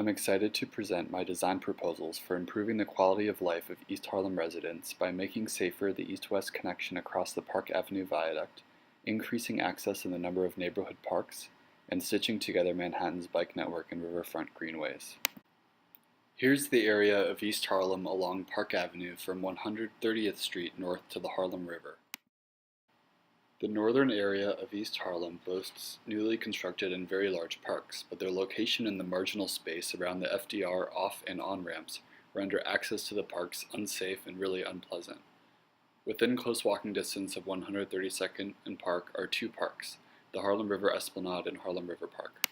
I'm excited to present my design proposals for improving the quality of life of East Harlem residents by making safer the east-west connection across the Park Avenue Viaduct, increasing access in the number of neighborhood parks, and stitching together Manhattan's bike network and riverfront greenways. Here's the area of East Harlem along Park Avenue from 130th Street north to the Harlem River. The northern area of East Harlem boasts newly constructed and very large parks, but their location in the marginal space around the FDR off and on ramps render access to the parks unsafe and really unpleasant. Within close walking distance of 132nd and Park are two parks, the Harlem River Esplanade and Harlem River Park.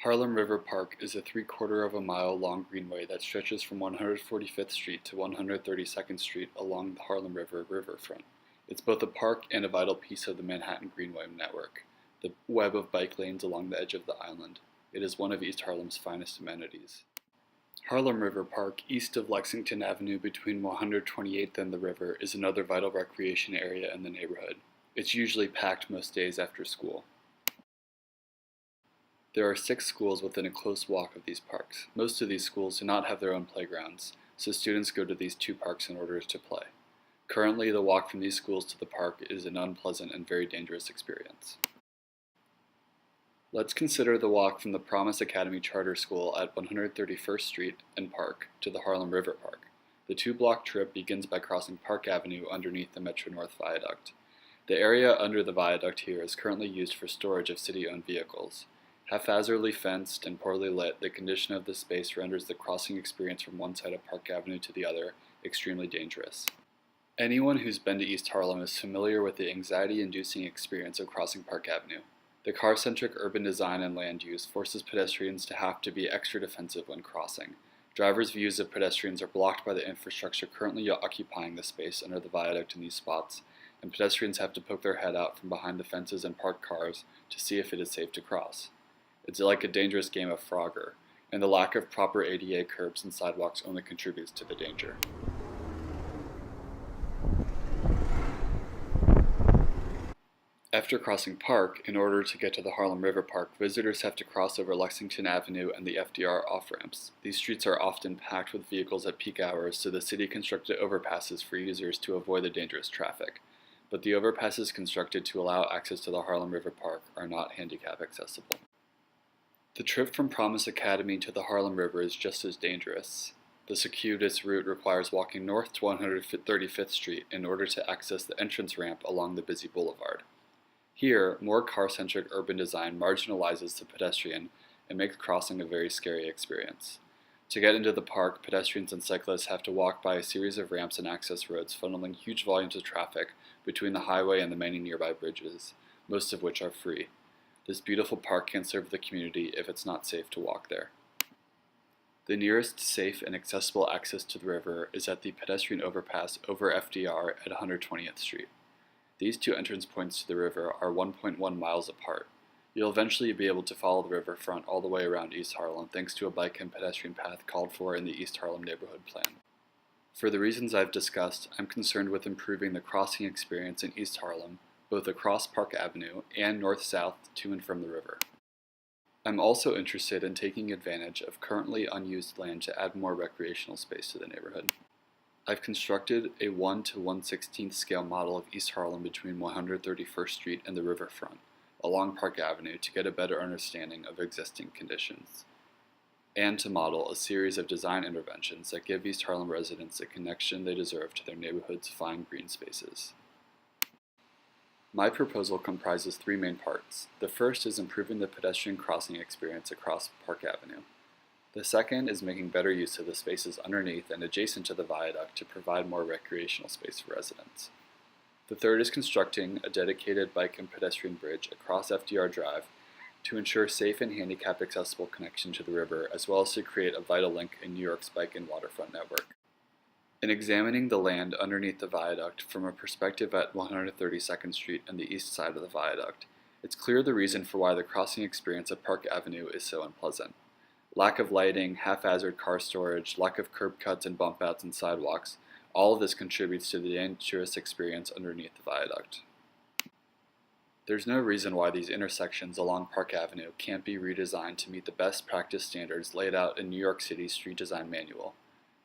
Harlem River Park is a 3/4 of a mile long greenway that stretches from 145th Street to 132nd Street along the Harlem River riverfront. It's both a park and a vital piece of the Manhattan Greenway network, the web of bike lanes along the edge of the island. It is one of East Harlem's finest amenities. Harlem River Park, east of Lexington Avenue between 128th and the river, is another vital recreation area in the neighborhood. It's usually packed most days after school. There are 6 schools within a close walk of these parks. Most of these schools do not have their own playgrounds, so students go to these 2 parks in order to play. Currently, the walk from these schools to the park is an unpleasant and very dangerous experience. Let's consider the walk from the Promise Academy Charter School at 131st Street and Park to the Harlem River Park. The 2-block trip begins by crossing Park Avenue underneath the Metro-North Viaduct. The area under the viaduct here is currently used for storage of city-owned vehicles. Haphazardly fenced and poorly lit, the condition of this space renders the crossing experience from one side of Park Avenue to the other extremely dangerous. Anyone who's been to East Harlem is familiar with the anxiety-inducing experience of crossing Park Avenue. The car-centric urban design and land use forces pedestrians to have to be extra defensive when crossing. Drivers' views of pedestrians are blocked by the infrastructure currently occupying the space under the viaduct in these spots, and pedestrians have to poke their head out from behind the fences and parked cars to see if it is safe to cross. It's like a dangerous game of Frogger, and the lack of proper ADA curbs and sidewalks only contributes to the danger. After crossing Park, in order to get to the Harlem River Park, visitors have to cross over Lexington Avenue and the FDR off-ramps. These streets are often packed with vehicles at peak hours, so the city constructed overpasses for users to avoid the dangerous traffic. But the overpasses constructed to allow access to the Harlem River Park are not handicap accessible. The trip from Promise Academy to the Harlem River is just as dangerous. The circuitous route requires walking north to 135th Street in order to access the entrance ramp along the busy boulevard. Here, more car-centric urban design marginalizes the pedestrian and makes crossing a very scary experience. To get into the park, pedestrians and cyclists have to walk by a series of ramps and access roads funneling huge volumes of traffic between the highway and the many nearby bridges, most of which are free. This beautiful park can't serve the community if it's not safe to walk there. The nearest safe and accessible access to the river is at the pedestrian overpass over FDR at 120th Street. These 2 entrance points to the river are 1.1 miles apart. You'll eventually be able to follow the riverfront all the way around East Harlem thanks to a bike and pedestrian path called for in the East Harlem Neighborhood Plan. For the reasons I've discussed, I'm concerned with improving the crossing experience in East Harlem, both across Park Avenue and north-south to and from the river. I'm also interested in taking advantage of currently unused land to add more recreational space to the neighborhood. I've constructed a 1 to 1/16 scale model of East Harlem between 131st Street and the riverfront, along Park Avenue to get a better understanding of existing conditions, and to model a series of design interventions that give East Harlem residents the connection they deserve to their neighborhood's fine green spaces. My proposal comprises 3 main parts. The first is improving the pedestrian crossing experience across Park Avenue. The second is making better use of the spaces underneath and adjacent to the viaduct to provide more recreational space for residents. The third is constructing a dedicated bike and pedestrian bridge across FDR Drive to ensure safe and handicap accessible connection to the river, as well as to create a vital link in New York's bike and waterfront network. In examining the land underneath the viaduct from a perspective at 132nd Street and the east side of the viaduct, it's clear the reason for why the crossing experience at Park Avenue is so unpleasant. Lack of lighting, haphazard car storage, lack of curb cuts and bump outs and sidewalks, all of this contributes to the dangerous experience underneath the viaduct. There's no reason why these intersections along Park Avenue can't be redesigned to meet the best practice standards laid out in New York City's Street Design Manual.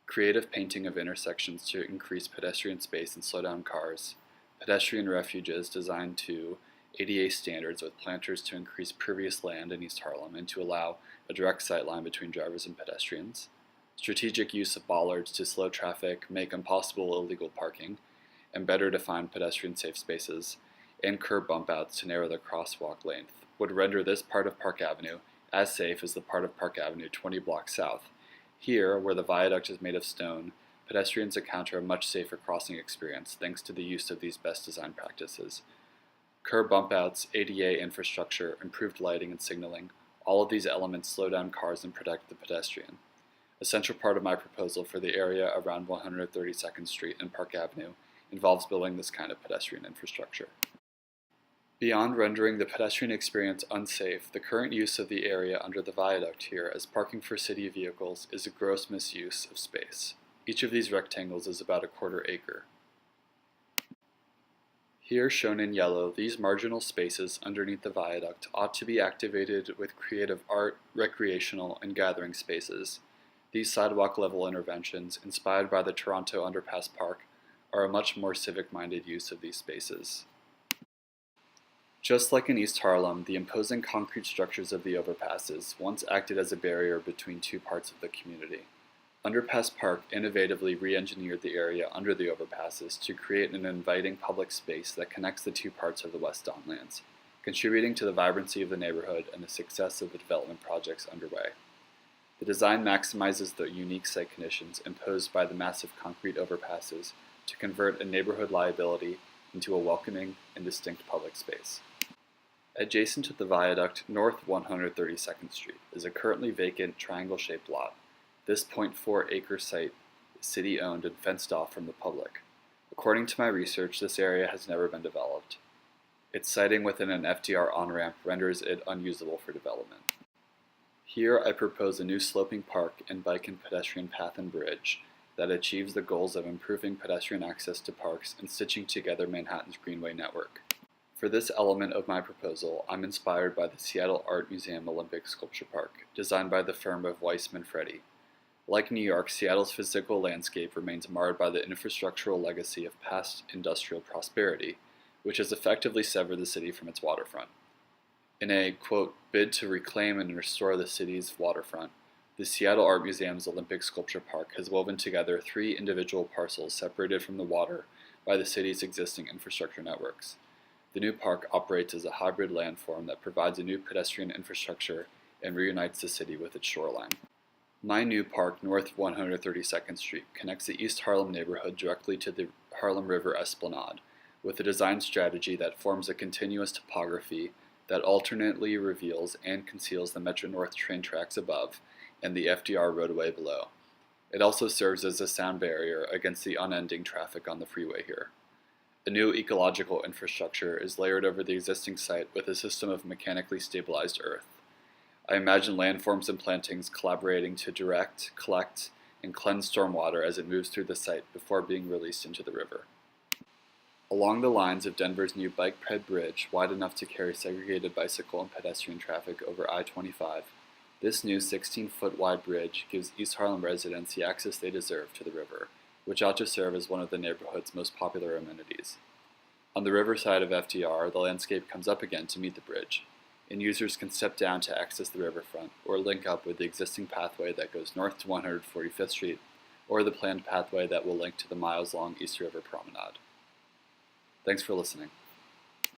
Creative painting of intersections to increase pedestrian space and slow down cars, pedestrian refuges designed to ADA standards with planters to increase pervious land in East Harlem and to allow a direct sight line between drivers and pedestrians, strategic use of bollards to slow traffic, make impossible illegal parking, and better define pedestrian safe spaces, and curb bump outs to narrow the crosswalk length would render this part of Park Avenue as safe as the part of Park Avenue 20 blocks south. Here, where the viaduct is made of stone, pedestrians encounter a much safer crossing experience thanks to the use of these best design practices. Curb bump outs, ADA infrastructure, improved lighting and signaling, all of these elements slow down cars and protect the pedestrian. A central part of my proposal for the area around 132nd Street and Park Avenue involves building this kind of pedestrian infrastructure. Beyond rendering the pedestrian experience unsafe, the current use of the area under the viaduct here as parking for city vehicles is a gross misuse of space. Each of these rectangles is about a quarter acre. Here, shown in yellow, these marginal spaces underneath the viaduct ought to be activated with creative art, recreational, and gathering spaces. These sidewalk-level interventions, inspired by the Toronto Underpass Park, are a much more civic-minded use of these spaces. Just like in East Harlem, the imposing concrete structures of the overpasses once acted as a barrier between two parts of the community. Underpass Park innovatively re-engineered the area under the overpasses to create an inviting public space that connects the two parts of the West Don Lands, contributing to the vibrancy of the neighborhood and the success of the development projects underway. The design maximizes the unique site conditions imposed by the massive concrete overpasses to convert a neighborhood liability into a welcoming and distinct public space. Adjacent to the viaduct, north 132nd Street, is a currently vacant triangle-shaped lot. This 0.4-acre site is city-owned and fenced off from the public. According to my research, this area has never been developed. Its siting within an FDR on-ramp renders it unusable for development. Here I propose a new sloping park and bike and pedestrian path and bridge that achieves the goals of improving pedestrian access to parks and stitching together Manhattan's Greenway network. For this element of my proposal, I'm inspired by the Seattle Art Museum Olympic Sculpture Park, designed by the firm of Weiss Manfredi. Like New York, Seattle's physical landscape remains marred by the infrastructural legacy of past industrial prosperity, which has effectively severed the city from its waterfront. In a, quote, bid to reclaim and restore the city's waterfront, the Seattle Art Museum's Olympic Sculpture Park has woven together 3 individual parcels separated from the water by the city's existing infrastructure networks. The new park operates as a hybrid landform that provides a new pedestrian infrastructure and reunites the city with its shoreline. My new park, north 132nd Street, connects the East Harlem neighborhood directly to the Harlem River Esplanade, with a design strategy that forms a continuous topography that alternately reveals and conceals the Metro-North train tracks above and the FDR roadway below. It also serves as a sound barrier against the unending traffic on the freeway here. A new ecological infrastructure is layered over the existing site with a system of mechanically stabilized earth. I imagine landforms and plantings collaborating to direct, collect, and cleanse stormwater as it moves through the site before being released into the river. Along the lines of Denver's new bike ped bridge, wide enough to carry segregated bicycle and pedestrian traffic over I-25, this new 16-foot wide bridge gives East Harlem residents the access they deserve to the river, which ought to serve as one of the neighborhood's most popular amenities. On the riverside of FDR, the landscape comes up again to meet the bridge, and users can step down to access the riverfront or link up with the existing pathway that goes north to 145th Street or the planned pathway that will link to the miles-long East River Promenade. Thanks for listening.